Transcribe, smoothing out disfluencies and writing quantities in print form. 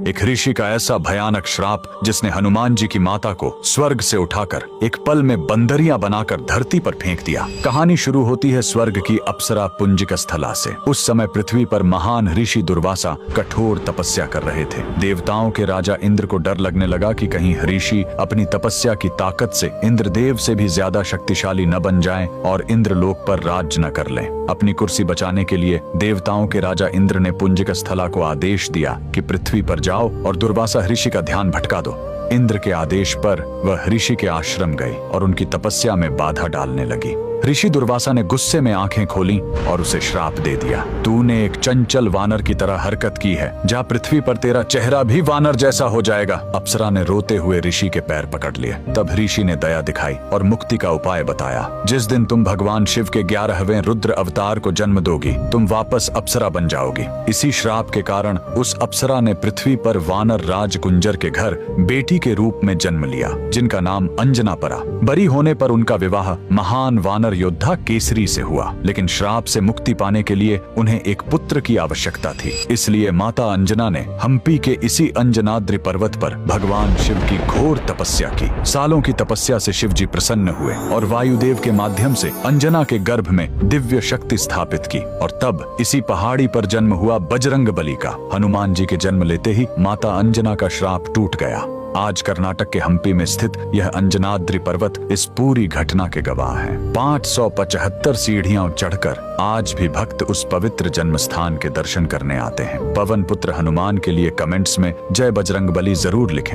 एक ऋषि का ऐसा भयानक श्राप जिसने हनुमान जी की माता को स्वर्ग से उठाकर एक पल में बंदरिया बनाकर धरती पर फेंक दिया। कहानी शुरू होती है स्वर्ग की अप्सरा पुंजिक स्थला से। उस समय पृथ्वी पर महान ऋषि दुर्वासा कठोर तपस्या कर रहे थे। देवताओं के राजा इंद्र को डर लगने लगा कि कहीं ऋषि अपनी तपस्या की ताकत से इंद्रदेव से भी ज्यादा शक्तिशाली न बन जाएं और इंद्रलोक पर राज्य न कर लें। अपनी कुर्सी बचाने के लिए देवताओं के राजा इंद्र ने पुंजिक स्थला को आदेश दिया कि पृथ्वी पर जाओ और दुर्वासा ऋषि का ध्यान भटका दो। इंद्र के आदेश पर वह ऋषि के आश्रम गई और उनकी तपस्या में बाधा डालने लगी। ऋषि दुर्वासा ने गुस्से में आंखें खोली और उसे श्राप दे दिया। तूने एक चंचल वानर की तरह हरकत की है, जा पृथ्वी पर तेरा चेहरा भी वानर जैसा हो जाएगा। अप्सरा ने रोते हुए ऋषि के पैर पकड़ लिए। तब ऋषि ने दया दिखाई और मुक्ति का उपाय बताया। जिस दिन तुम भगवान शिव के 11वें रुद्र अवतार को जन्म दोगी, तुम वापस अप्सरा बन जाओगी। इसी श्राप के कारण उस अप्सरा ने पृथ्वी पर वानर राज कुंजर के घर बेटी के रूप में जन्म लिया, जिनका नाम अंजना पड़ा। बरी होने पर उनका विवाह महान वानर योद्धा केसरी से हुआ, लेकिन श्राप से मुक्ति पाने के लिए उन्हें एक पुत्र की आवश्यकता थी। इसलिए माता अंजना ने हम्पी के इसी अंजनाद्रि पर्वत पर भगवान शिव की घोर तपस्या की। सालों की तपस्या से शिव जी प्रसन्न हुए और वायुदेव के माध्यम से अंजना के गर्भ में दिव्य शक्ति स्थापित की। और तब इसी पहाड़ी पर जन्म हुआ बजरंग बली का। हनुमान जी के जन्म लेते ही माता अंजना का श्राप टूट गया। आज कर्नाटक के हम्पी में स्थित यह अंजनाद्रि पर्वत इस पूरी घटना के गवाह है। 575 सीढ़ियां चढ़कर आज भी भक्त उस पवित्र जन्म स्थान के दर्शन करने आते हैं। पवन पुत्र हनुमान के लिए कमेंट्स में जय बजरंग बली जरूर लिखें।